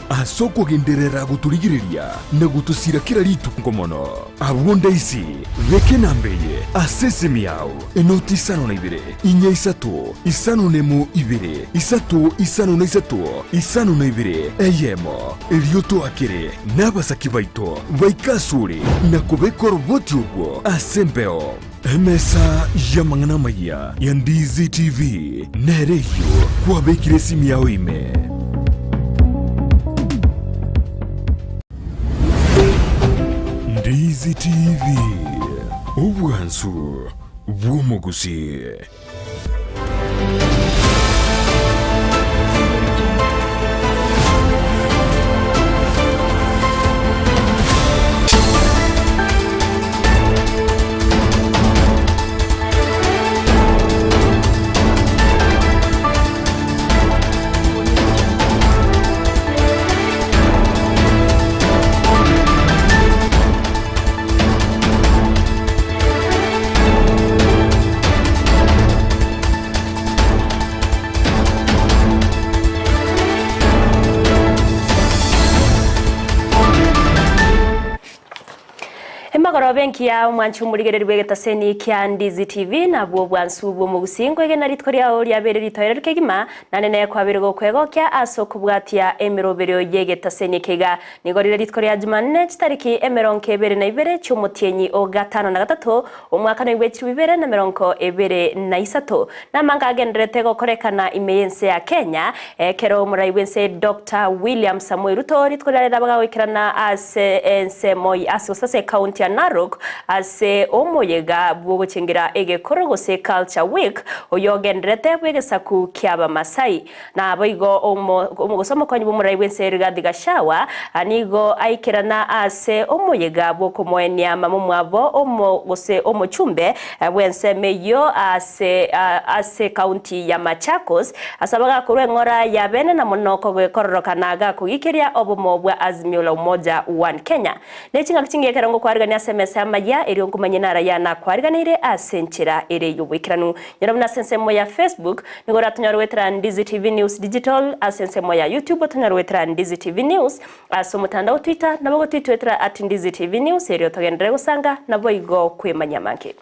asoko genderera guturigireria na gutusira kira ritu ngomono abunda isi reke nambeye asese miao enoti isano na ibere inya isatu isano nemu ibere isatu isano na isatu isano na ibere Eyemo elioto akire nabasaki baito baikasuri na kubekoro boti ubwo asembeo Emesa ya mangana maya ya Ndizi TV nereyo kwa bekire simi yao ime Ndizi TV ubwansu bw'omu Gusii. Magoro benki ya mwanchu murigererwe getaseni kya Ndizi TV na bwo bwansu bwo mu Gusii ngwege na ritko rya oli abere ritoyera rukegima nanene kwa birego kwego kya aso kubwatia emirobero yege taseni kega nigorire ritko rya Jumanne tariki emeronke ebere na ibere cyumutienyi o gatano na gatatu umwaka n'ibwe cy'ibere na meronko ebere na isato namanga agenderete gokorekana imeyense ya Kenya kero muraibense Dr. William Samuel Ruto ritko rya bagawikirana ase Ensa asosase county Narok ase omoyega bwo chingira ege korogose culture week oyogendrete bwegesaku kyaba Masai na abigo omugosomo kwanyu muraibense Rigathi Gachagua anigo aikirana ase omoyega bwo komoenia mamumwabo omogose omochumbe bwense meyo ase county ya Machakos asabaga kurengora ya bene na monoko gwekororokanaga kugikiria obomo bwa Azimio la Umoja One Kenya nechinga kichinge kerongo kwarigania SMS Amayia eri onkumanyena yana kwariganire asenchira eri yubikiranu nyarabuna sensemo ya Facebook nigora tunyaruwetra Ndizi TV News Digital asensemo ya YouTube tunyaruwetra Ndizi TV News asomutandao Twitter nabago twitwetra @Ndizi TV News eri otogendere gusanga nabo igo kwemanya manke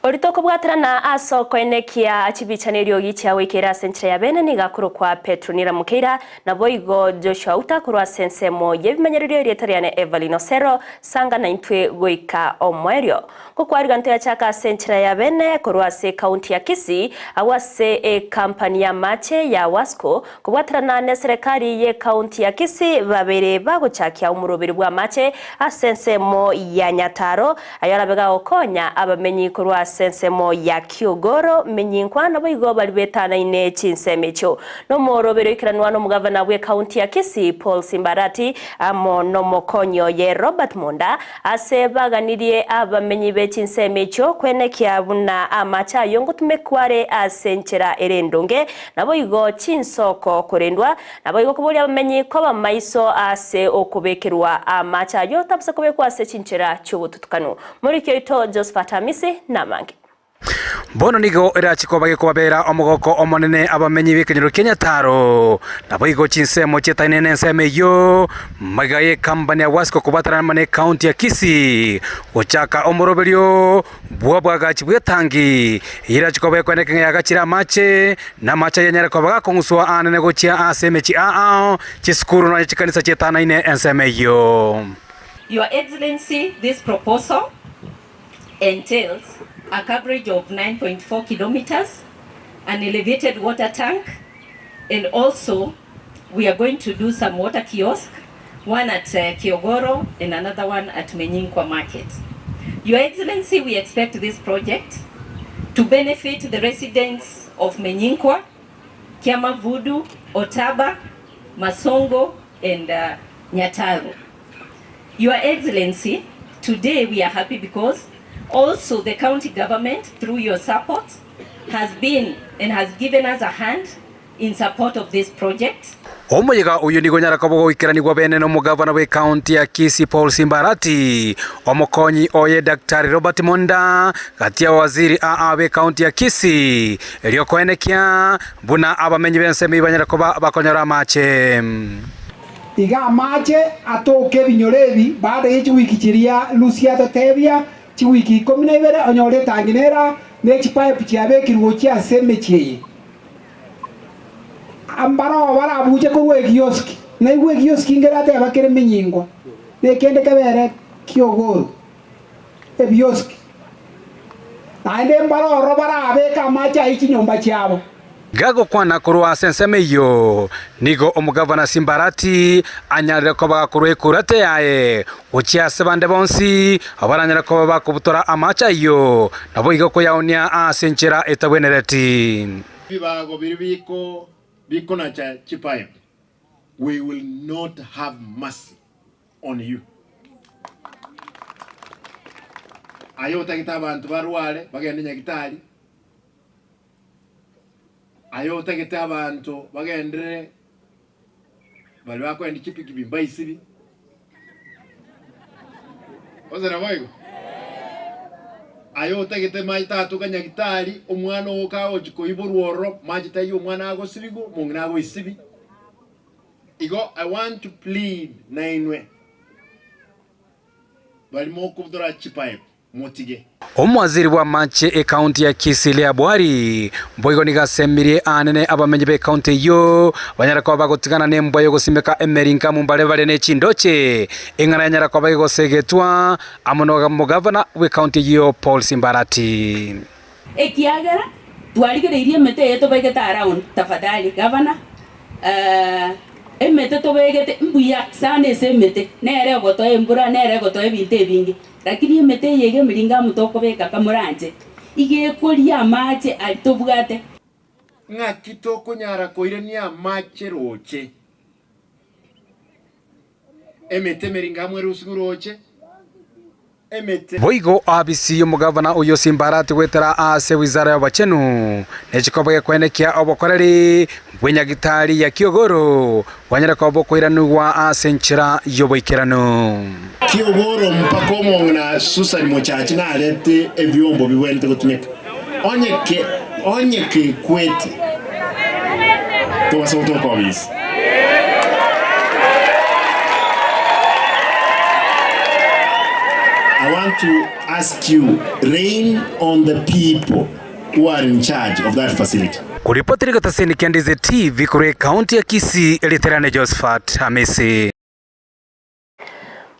Oritoko bwaterana asoko enekia achibichaniryo gicha wekera sentre ya bene ni gakuru kwa Petronira Mukeira na boigo Joshua Auta kurwa sensemo yebimenyerero ryetariane Everline Osero sanga na intwe goika omwerio kukwari ganto ya chaka sentre ya bene kurwa se county ya Kisii awase kampani ya mache ya Wasco kubwaterana ne serikali ye county ya Kisii babere baguchakia umurobiri bwa mache asensemo ya Nyataro ayarabega okonya abamenyi kurwa sensemo ya Kiogoro menyinkwa nabo igo bali betana ine chinsemecho no morobero ikiranwa no mugavana we county ya Kisii Paul Simbarati amo no mokonyo ye Robert Monda asebaganirie abamenyi be chinsemecho kwenekya buna amacha yongo tumekware asenchera erendonge nabo igo chinsoko kurendwa nabo igo kubuli abamenyi ko bamaiso ase okubekerwa amacha yo tapse kubekwa se chinchera cy'ubututukano muri cyo ito Josephat Amisi namange Bono nigo erachiko bage kwabera omugoko omonene abamenyi bikenyero Kenya taro nabo igo chinsemo chetainene nseme yo magaye kampani ya Wasco kubatara mane county ya Kisii ochaka omoroberio bwabwaga chibwetangi irachiko bage kweneke yagachira mache na macha yenyere ko baga konguswa anene gochia asemechi chiskuru na chikanisa chetainene nseme yo. Your Excellency, this proposal entails a coverage of 9.4 kilometers, an elevated water tank, and also we are going to do some water kiosk, one at Kiogoro and another one at Menyinkwa Market. Your Excellency, we expect this project to benefit the residents of Menyinkwa, Kiamavudu, Otaba, Masongo, and Nyataro. Your Excellency, today we are happy because also the county government, through your support, has been and has given us a hand in support of this project. Omuyiga uyu ni gonyara kobo gwikirani gwa bene no mugavana we county ya Kisii Paul Simbarati omukonyi oye Daktari Robert Monda kati ya waziri we county ya Kisii elio koenekia buna abamenyi bensemi banyara koba bakonyora mache iga mache atoke binyorebi baada ya wiki chiria Lucia totebia chi wiki 12 onyore tanginera ne chipipe chiabe kirwochi aseme cheye ambaro bara buje ko we kioski na we kioski ngera te bakere minyingwa ne kende kabere kiogoro e bioski ande mbaro robara abe kamacha ichi nyumba chabo gago kwana kurwa sensemeyo nigo omugavana Simbarati anyarire ko bakurwe kurate yae ucia sebande bonsi abaranyira ko bakubutora amacha yo nabo igo ko yaonia asenchera etabwenereti bibago biko na chipipe. We will not have mercy on you. Ayota kitabantu barwale bagende nyagitali. Ayota kitabantu bagende bali bakwenda chipiki bayisibi. Osero boygo. Ayota kite maitatu kanyagitali omwana okawo chikoiborworo majita yo mwana ago sibigo mungna ago isibi. Igo, I want to plead nainwe. Bali moko kudora chipipe motige. Omwaziri wa mache county ya Kisii Lea Bwari mboigo nigasemirie anene abamenyi be county yo banyara kwa bagotigana nembo yo gusimeka emerinka mumbale bale ne chindoche ingana yanyara kwa bago segetwa amono mugavana we county yo Paul Simbarati ekiagera twarigereirie mete yeto baigeta around tafadhali governor emete to baigete mbuya sana esemete nere goto embura nere goto ebinte bingi lakini emete yege miringa mutoko beka kamuranje ige kolia mache alitobugate nga kitoko nyara koirenia mache roche emete miringa mwerusu roche emete boigo abisi omugavana uyo Simbarati wetera ase wizara ya bachenu nechikoboge kwenekia obokoreri bwenyagitari ya kiogoro wanyara kobokoiranugwa asenchira yoboikirano kiogoro mpakomo na Susan Mochachi na alete ebyombo biwente gutumika onyeke kwete to wasoto komis I want to ask you, reign on the people who are in charge of that facility. Kuripoti Gataseni Ndizi TV kure county ya Kisii eliterane Josephat Hamisi.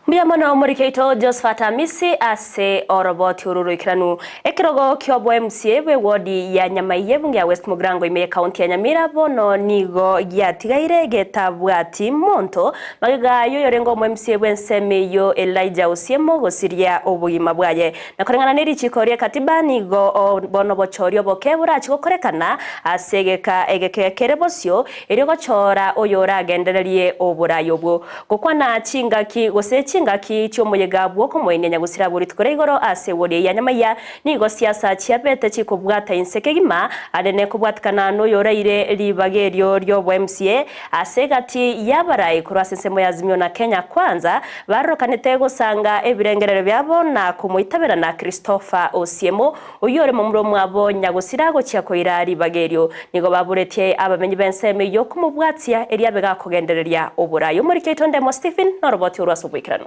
Mbia mwana umurikeito Josephat Hamisi ase oroboti ururu ikiranu ekirogo kyobo MCA we wodi ya Nyamaiya bunge ya West Mugrango ime county ya Nyamira bono nigo yatigaire getabwati monto magiga yoyorengo mu MCA bwenseme yo Elijah Usiemo gosiria obuyima bwaye nakorengana niri chikoria katiba nigo bono bochorio bokebura chikokorekana asegeka egekekere bosyo erigo chora oyora agendererie oburayo bwo gukwana chingaki gosechi ngaki cyo muyega bwo ko moyine nyagusira buri tukore igoro ase wodi ya Nyamaiya nigo siasa chiabete chikubwata insekegima arene kubwatkana no yoraire libagerio ryo bwa MCA ase gati yabaraye kurasensemo yazimyo na Kenya kwanza barokanete gusanga ebirengerero byabo na kumuitabera na Christopher Osiemo uyore mu muromo abo nyagusira go cyakoira libagerio nigo baburetie abamenyi benseme yo kumubwatia eriabega kugendereria oburayo muri Ketonde mo Stephen no roboti urasubikirano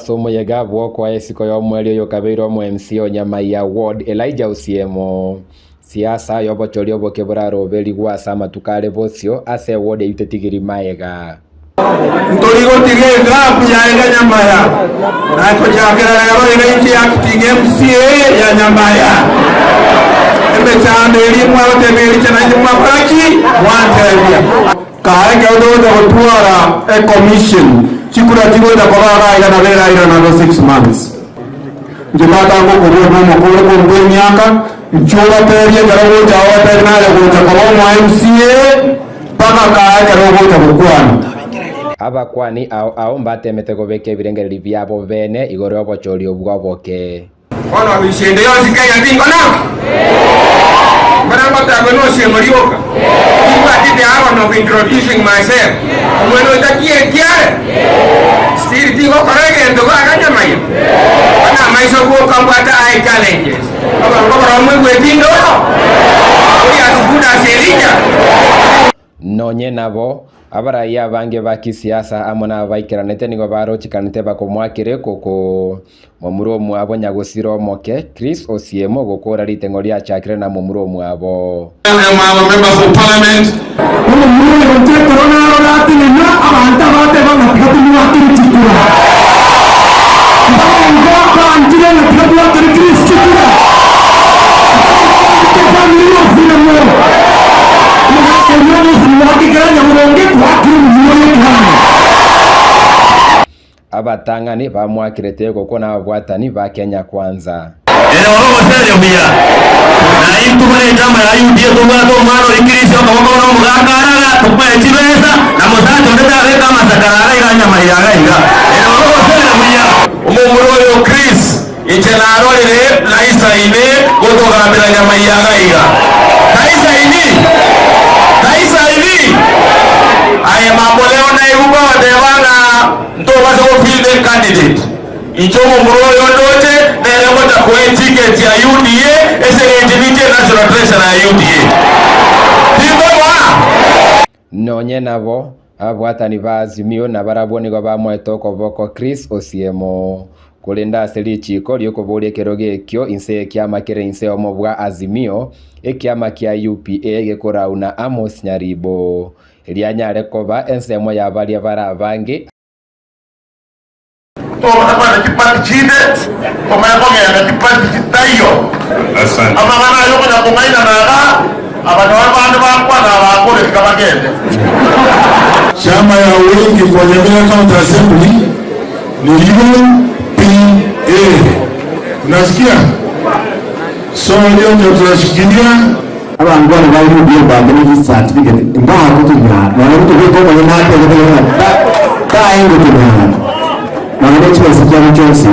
Omuyega bwoko esiko yo mweli yo kabiro mu MCO Nyamaiya ward Elijah Usiemo siasa yo bochori obokebura robeli gwasa matukale bosyo ase ward yutetigiri mayega Ntorigo tigega kuyaega Nyamaiya nako chakera lero ile acting MCA ya Nyamaiya emechane elimu atemeli chana nyuma paki wantelbia kaega ododa otwara a commission chikura jigoda korara ila na vera ila na 6 months njibata ngo kubo no mukuru ko ngwe myaka nchoba teriye garago jawa ternale ko takoro mu MCA paka kaega robo tabukwana abakwani ao mbatemete gobeke birengereri byabo bene igoro obochori obwaboke ona bishende yose kaya bingo na Maramba tago no se morioka. Iba tete hour of introducing myself. Bueno takie kiare. Still digo korege ndo ganya mayo. Ana maiso go kambata ai challenges. Aba muy wetindo. Oya sukuda selija. Nonye nabo abaraiya bange ba kisiasa amona baikiranete nigo barochikanite bakomwakire koko momuro mwabo nyagusiro moke Chris Osiemo gukora ritengo rya chakire na momuro mwabo members of parliament momuro onte corona rati na abanta bate bana tikatu wakiri chikura bango bantire na tikatu wakiri Chris chikura family of the abatangani bamwakirete koko n'ababwatani ba Kenya Kwanza Osero bia na imtumane chama ya UDA tumato mano ikirisi kwa mkono mugakaraga tupaye chibesa na musacho ndetawe kama sakarara iganya mayaga inga Osero bia umumuro yo Chris ichenaro ile laisa ine gutogambira nyama yaga iga laisa ini aye mamboleo na yuko debana ndo bazo field candidate ichomo muroyo ndote nere mota kwa ticket ya UDA esengetimite national treasurer ya UDA Tibowa nonye nabo abwatani ba Azimio na baraboni go bamwetoko boko Chris Osiemo kulinda asili chiko lyokuburia kiroge kyo inse kiama kire inse omobwa Azimio ekiama kia UPA gekurauna Amos Nyaribo elianyare koba ensemo ya balia barabange Hapana kipati chide omaya na kipati chitayo asante amagana yoko na kumaina na abantu abantu bakwa na bakole kabagende chama ya wengi kwa Nyamira County Assembly ni UPA. Unasikia? So leo ndio tunashikilia abantu bana bali mu bamwe certificate ngaho kutunya na ruto ko bane mate ka engo tunya na ndio tunasikia mchonsi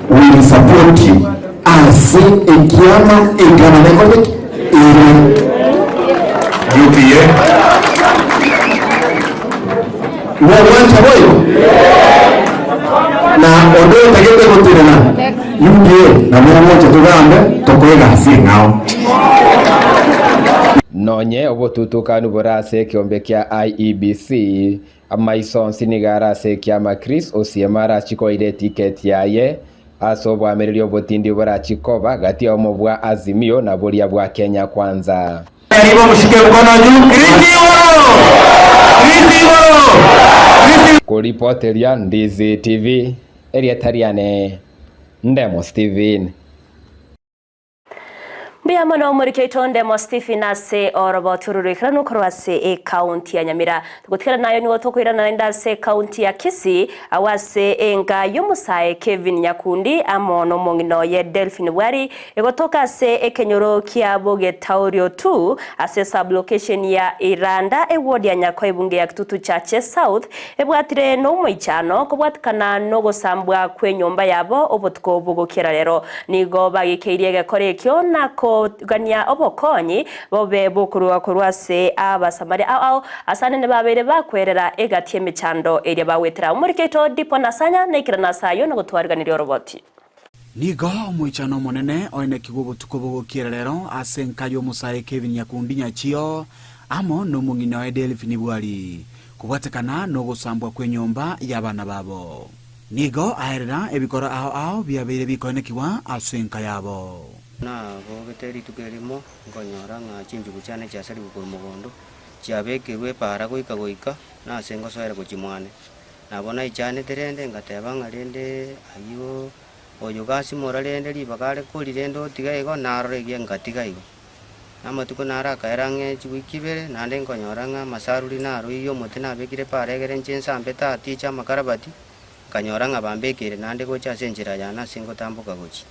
we support you as a kiama economic UPA. Wacha boyo na odo tegete kutirana UPA na mmoja tugambe tokwega singao nonye obotutukanu borase kiombe kia IEBC amaisonsi nigarase kiama Chris Osiemara chikoire ticket yaye asobwa mererio botindi borachikoba gati omobwa Azimio na boria bwa Kenya Kwanza karibu mshike mkono juu Kristi kuripoteria Ndizi TV erietariane Ndemo Steven Bia mono murikeito Ndemo Stephen ase orobo tururikira nukorwase county ya Nyamira gutikira nayo ni wotokwira na ndase county ya Kisii awase enga yomusae Kevin Nyakundi amono mongino ye Delphine Bwari egotoka se ekenyoro kiabo getaurio 2 ase sub location ya Iranda ward ya Nyakwa ibunge ya Kitutu Chache South ebwatire no moichano kubwatikana no gosambwa kwe nyomba yabo obotko bugokera rero nigo bagikeirie gekorekyo nako gania obokonyi bobe bukurwa kurwase abasamari au asane ne babere bakwerera egatie mechando eri bawetera umuriketo dipo nasanya nekira nasayo no gutwariganira roboti nigo moichano monene oine kigubo tukobo kirerero asenkayo musae Kevin Nyakundi nyachio amo no mungino wa Delphine Bwari kubwatekana no gusambwa kwe nyomba yabana babo nigo aherera ebikora ao byabere bikonekiwa asenka yabo na bogeteri tukerimo ngonyora nga chinjugu cyane cyasari gukora umugondo cyabekirwe para goika na sengo soere kuchimwane nabona icyane terende ngateba ngarende ayo oyo gasi mora rende libagare kuri rendo tigaigo narore gye ngatigaigo namatuko naraka erange chiwikibere nande ngonyora nga masaruri naro iyo mutina bekire para gere nchensa mbeta ticha makarabati kanyora nga bambekire nande gocha senjira yana singo tambuka gochi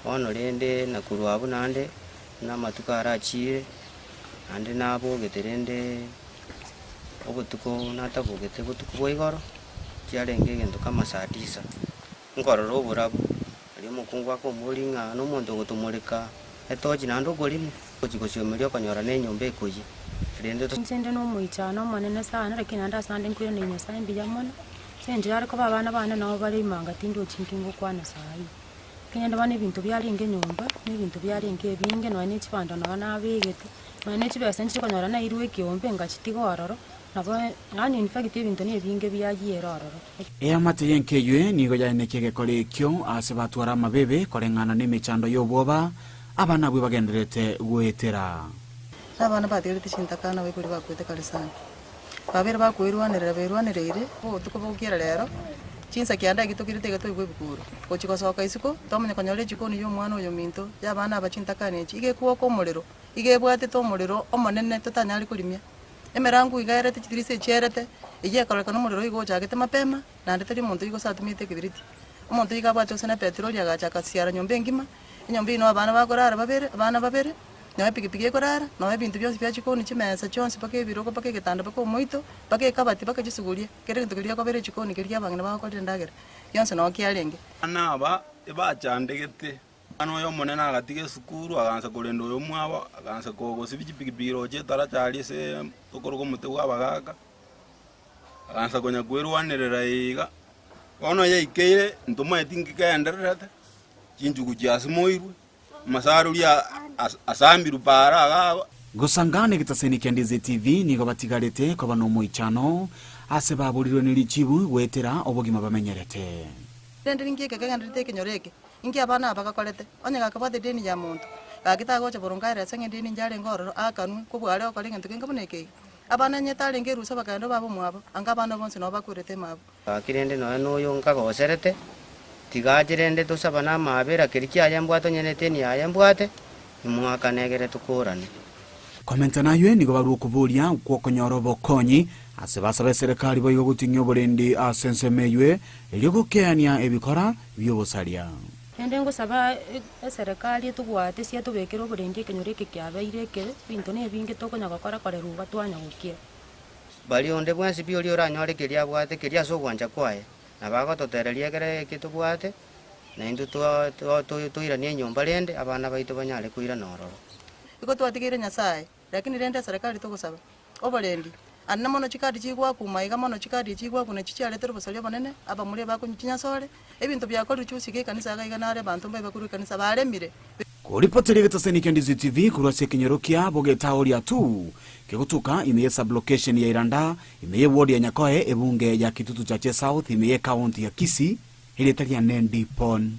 ono rende nakuru abu nande namatuka arachire nande nabo geterende obutuko natabugete butuko boigoro cyarenge gendo kama saa 9 ngororo burabu ari mukungwa ko muringa no muntu gutumurika etochi nando golimu kuchikosiomerio konyora nenyombe kuji rende to nsende no muichano manene sana lakini anda sande nkwire ne nyasaye mbijamona sende ariko babana bana nabo bari manga tindo chinkingo kwana sai kinyenda bane bintu byali nge nyumba ne bintu byali nge binge no ne chipanda no na bigete no ne chibesa nchi konyora na irwe kiombe ngachitigororo nabo ngani in fact ibintu ne binge byagierororo amate yenkeywe nigo yane kegekore kyo ase batwara amabebe korengana n'emichando y'obwoba abana bwe bagenderete gwetera abana baterete chintakana we kuri bakwete karisana babere bakwirwanirira berwanirire bo tukobukira rero chinsa kyanda gitokirite gato igwe bikuru kochikosoka isiko tomenya konyole chikoni yo mwana oyo minto yabana abachintakana iki ige kuoko omuliro ige bwate to omuliro omonene totanyali kulimya emerangu igairete chitirise cherete ije kaleka no muliro igo chagete mapema na ndete muntu igo satumite kibiriti omuntu igabwa chose na petroli agachaka siara nyombe ngima nyombe ino abana bakorara babere abana babere nawe pikipiki korara nawe bintu byose bya chikoni chimesa chonse pake biroko pake gitanda pake moito pake kabati pake chisugulia kere kintu kilia kobere chikoni kilia bangina bakorera ndagera yonse no kyalenge anaba ebachandegete ano yo monene agatige sukuru aganza kurenda uyo mwabo aganza kogosi pikipiki roje tarachali se tokorogo mute wabagaga aganza konya kwerwanirira iga ono yeikeire ntuma etingikaendererete chinjugu chiasimoirwe masaruria asambiru para agaba gusangane gitaseni kya Ndizi TV nigo batigarete ko bano muichano ase baburirwe nirichibu wetera obogima bamenyerete rende ngiye kaganda tekenyoreke ingi abana bagakorete onye gakabate deni ya muntu gagitago cha borongare senge deni njale ngororo akanwe kubwale okolinga ntukenga buneke abana nyetale ngerusa bakando babo mwabo anga abana bonse no bakurete mabo akirende no yo nkagoserete tigajirende tusabana mabera kiriki ayambwato nyenete ni ayambwate imwaka negere tukurane komenta nayo nigo barukuburia kwokonyoro bokonyi ase basabe serikali boyo gutinyo borendi asensemeywe elyo gukeania ebikora byobusalia ende ngusaba serikali tugwate sia tubekero borendi kenyoreke kyabeire ke bintu ne binge tokonya gukora koreruba twanya gukia bali onde bwansi byoli oranyore kelia bwate kelia so gwanja kwaye nabago totereria kere kitubwate na indu tuira ni nyomba rende abana baitu banyale kuira nororo iko twatigire nyasaye lakini rende serikali tugusaba oborendi anna mono chikadi chigwa kumaiga mono chikadi chigwa kuna chichale tero bosalia banene aba muri bakunyinya sore ebintu byakora cyusike kanisa gaiga nare bantu mbe bakuru kanisa baremire kuripoteri gitaseni kya Ndizi TV kurwase kinyerokia bogeta oria tu kigutuka imeye sublocation ya Iranda imeye ward ya Nyakoe ebunge ya Kitutu Chache South imeye county ya Kisii ile talia nendi pon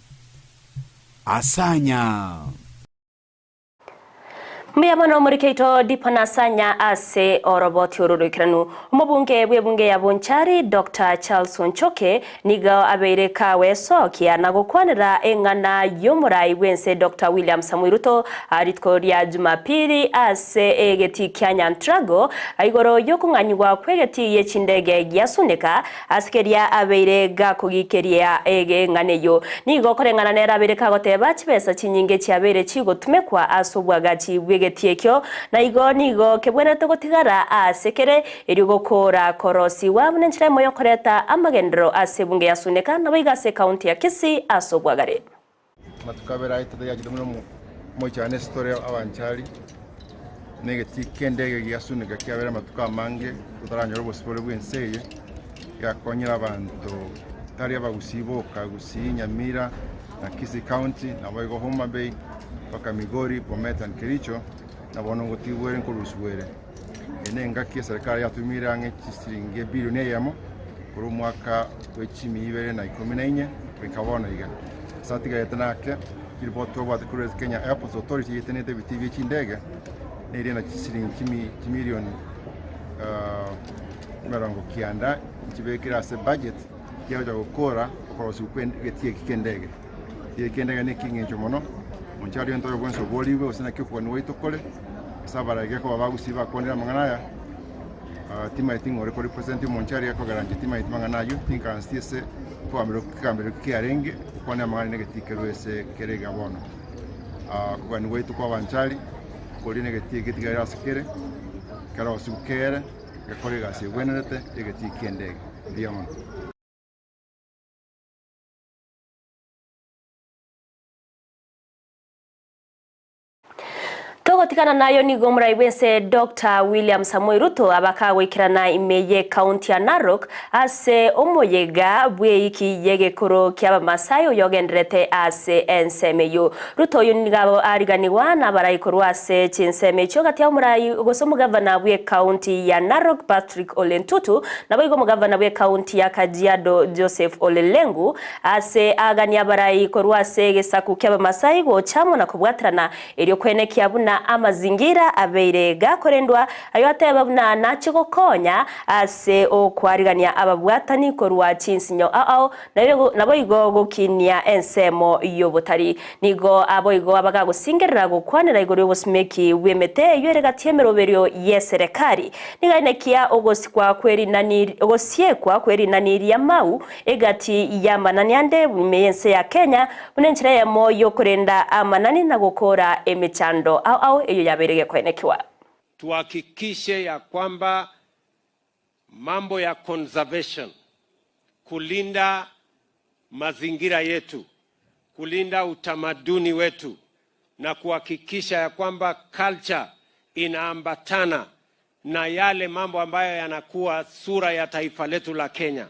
asanya Muyamano murikeito dipana sanya ase oroboti ororokiranu umubunge bwebunge ya Bonchari Dr. Charles Onchoke niga abeireka wesokia na gukwanira engana yomurai wense Dr. William Samuel Ruto aritkoria Jumapili ase egeti kyanya ntrago aigoro yokunganywa kwegeti yechindege gyasuneka askeria abeire gakugikeria ege nganeyo nigo korengana nera abeireka goteba chibesa chinyinge cyabere chigotumekwa asobwaga chibwege tiekyo na igo nigo kebwerete gutigara asekere iri gukora korosi wabunenchire moyo koreta amagendero asebunge yasuneka na baigase county ya Kisii asobwagare matukabera ito ya gidomo mo cyane story abanchari negeti kendege yasuneka kyabera matuka mange tutaranyoro bosipore bwenseye yakonyera abantu tari abagusibo Gusii Nyamira na Kisii County na baigo Homa Bay paka Migori Bomet and Kericho na bono gotiwere nkuruswere enenga ki serikali yatumira nge chisiringe bilioni Eyemo kuri mwaka w'2014 bikabona iga satiga yetanake kiriboto bwa the Kenya Airports Authority yetenete bitv chindege nere na chisiringi milioni marango kianda kibekira se budget yaje gukora korosi kwendege kikendege yekendege ne kingenjo mono Monchari ento bwenso boliwe osina kyoko ni waitokole sabara yako babagusi bakonera manganaya tima itingo re represent Monchari yako garanje tima itimanganayo tinka anstise kwa amero kiarenge kwana mangana negatike wese kerega bono kwa ni waitoko banchari koli negatike tigara sekere kara osukere gakorega se wenete negatike ndege diamond Togotikana nayo nigo muraibense Dr. William Samoei Ruto abakagwikirana imeye county ya Narok ase omoyega bweiki yegekoro ky'Abamasai oyogenderete ase ensemeyo. Ruto yunigabo ariganiwa n'abarayikorwa ase chinsemeyo gati ya murai ugosomo gavana bwe county ya Narok Patrick Olentutu nabo igo mugavana bwe county ya Kajiado Joseph Olelengu ase agania barayikorwa ase gesaku ky'Abamasai go chamo na kubwatrana eryo kweneki abuna amazingira abeire gakorendwa ayo atebabuna nachigo konya ase okwarigania ababwatani korwa chinsinyo nabo igo gukinia ensemo yobutari nigo abo igo abagagusingerera gukwanira igoro y'obusimeki bwemete yoregati emeroberio yeserekari niganekia ogosikwa kwerinaniri ya mau egati ya mananiande bumeyense ya Kenya bunenchira yamo yokorenda amanani na gukora emechando eyo yaberege kwenekiwa. Tuhakikishe ya kwamba mambo ya conservation, kulinda mazingira yetu, kulinda utamaduni wetu na kuhakikisha ya kwamba culture inaambatana na yale mambo ambayo yanakuwa sura ya taifa letu la Kenya.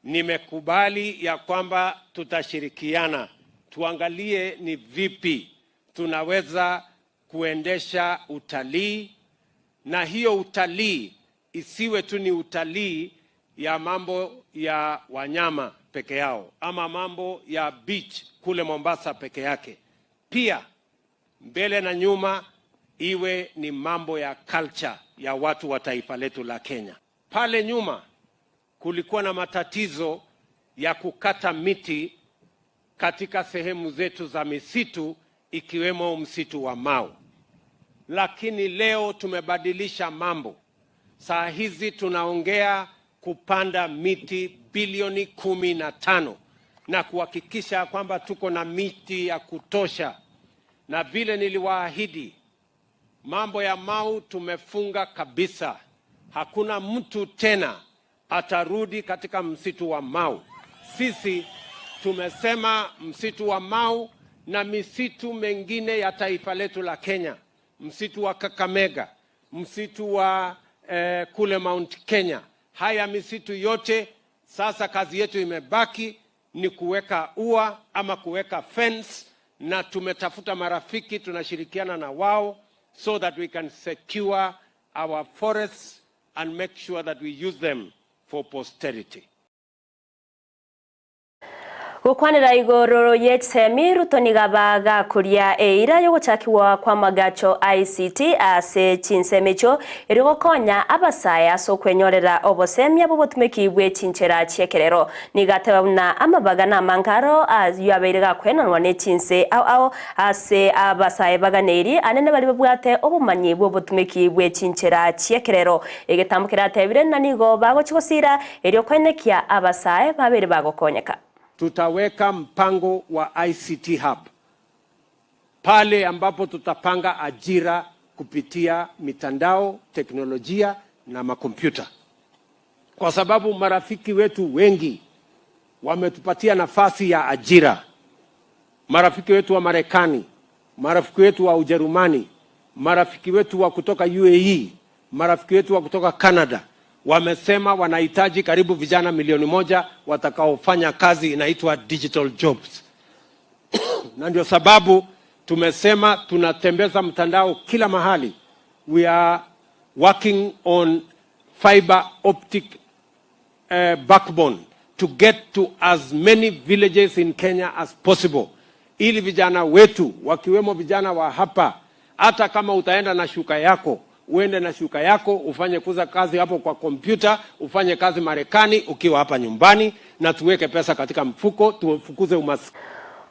Nimekubali ya kwamba tutashirikiana, tuangalie ni vipi tunaweza kuendesha utalii, na hiyo utalii isiwe tu ni utalii ya mambo ya wanyama peke yao ama mambo ya beach kule Mombasa peke yake. Pia mbele na nyuma iwe ni mambo ya culture ya watu wa taifa letu la Kenya. Pale nyuma kulikuwa na matatizo ya kukata miti katika sehemu zetu za misitu ikiwemo msitu wa Mau. Lakini leo tumebadilisha mambo. Saa hizi tunaongea kupanda miti bilioni 15 na kuhakikisha kwamba tuko na miti ya kutosha. Na vile niliwaahidi, mambo ya Mau tumefunga kabisa. Hakuna mtu tena atarudi katika msitu wa Mau. Sisi tumesema msitu wa Mau na misitu mengine ya taifa letu la Kenya, msitu wa Kakamega, msitu wa kule Mount Kenya. Haya misitu yote sasa kazi yetu imebaki ni kuweka ua ama kuweka fence, na tumetafuta marafiki tunashirikiana na wao so that we can secure our forests and make sure that we use them for posterity. Gukwanira igororo yetsemi Ruto nigabaga kuria eira yo guchakiwa kwa magacho ICT ase chinsemecho erigo konya abasaya so kwenyorera obosemya bobotumeki bwe chinchera chiekerero nigatebabuna amabaga na mankaro yaberega kwenanwa ne chinse ase abasaya baganeri anene bali bwate obumanyi bobotumeki bwe chinchera chiekerero egetambukira tebire nanigo bago chigosira erio kwenekia abasaya babere bago konyeka. Tutaweka mpango wa ICT Hub pale ambapo tutapanga ajira kupitia mitandao, teknolojia na makompyuta. Kwa sababu marafiki wetu wengi wametupatia nafasi ya ajira. Marafiki wetu wa Marekani, marafiki wetu wa Ujerumani, marafiki wetu wa kutoka UAE, marafiki wetu wa kutoka Canada wamesema wanahitaji karibu vijana 1,000,000 watakaofanya kazi inaitwa digital jobs. Na ndio sababu tumesema tunatembeza mtandao kila mahali. We are working on fiber optic backbone to get to as many villages in Kenya as possible. Ili vijana wetu wakiwemo vijana wa hapa, hata kama utaenda na shuka yako, uende na shuka yako, ufanye kuza kazi hapo kwa kompyuta, ufanye kazi Marekani ukiwa hapa nyumbani, na tuweke pesa katika mfuko, tufukuze umaskini.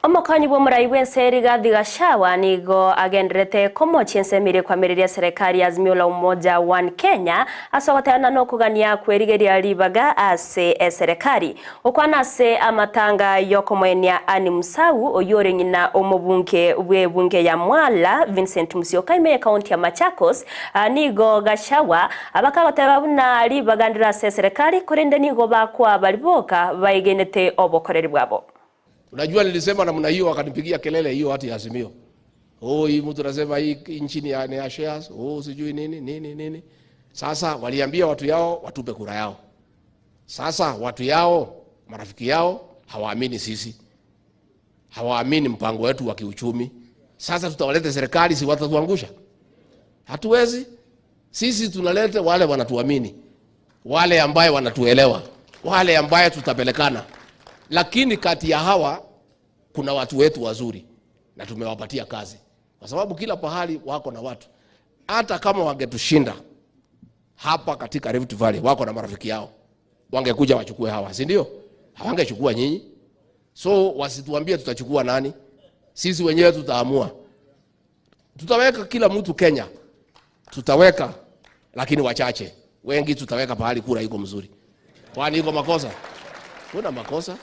Omokanyi bwo muraibense Rigathi Gachagua nigo agenderete komo chensemire kwa meriria serikali Azimio la Umoja One Kenya asogotana no kugania kwerigeria ribaga ase serikali okwana ase amatanga yokomwenia ani Musau oyore ngina omobunke bwe ya Mwala Vincent Musyoka ime county ya Machakos nigo Gachagua abakagotebabuna ribagandira ase serikali korende nigo bakwa baliboka baigenete obokoreri bwabo. Unajua nilisema namna hiyo wakanipigia kelele hiyo hati ya Azimio. hii mtu anasema hii nchi ni ya shares, sijui nini. Sasa waliambia watu yao watupe kura yao. Sasa watu yao, marafiki yao hawaamini sisi. Hawaamini mpango wetu wa kiuchumi. Sasa tutawaleta serikali, si watatuangusha? Hatuwezi. Sisi tunaleta wale wanatuamini, wale ambaye wanatuelewa, wale ambaye tutapelekana. Lakini kati ya hawa kuna watu wetu wazuri na tumewapatia kazi, kwa sababu kila pahali wako na watu. Hata kama wangetushinda hapa katika Rift Valley, wako na marafiki yao, wangekuja wachukue hawa, si ndio? Hawangechukua nyinyi. So wasituambie tutachukua nani. Sisi wenyewe tutaamua. Tutaweka kila mtu Kenya, tutaweka, lakini wachache. Wengi tutaweka pahali kura iko mzuri. Kwani iko makosa? Kuna makosa?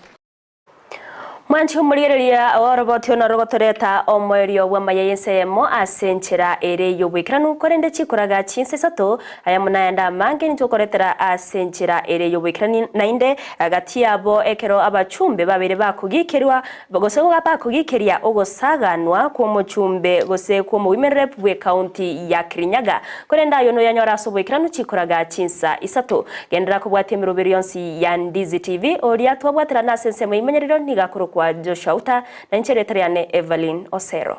Mwanchi umurigereria orobotio na rogotoreta omwerio wa mayense Eyemo asenchera ere yobwikiranu korende chikoraga chinse sato Eyemo naenda mange nitokoretera asenchera ere yobwikirani nainde agati abo ekero abachumbe babere bakugikerwa bagosego bakugikiria ogosaganwa ku muchumbe gose ku muwimerere bwe county ya Kirinyaga korenda yono yanyora sobwikiranu chikoraga chinsa isato gendera kubwate mirobero yonsi ya Ndizi TV oria twabwatera na sense muyimenyerero nigakuru kwa Auta na nchereteriane Everline Osero.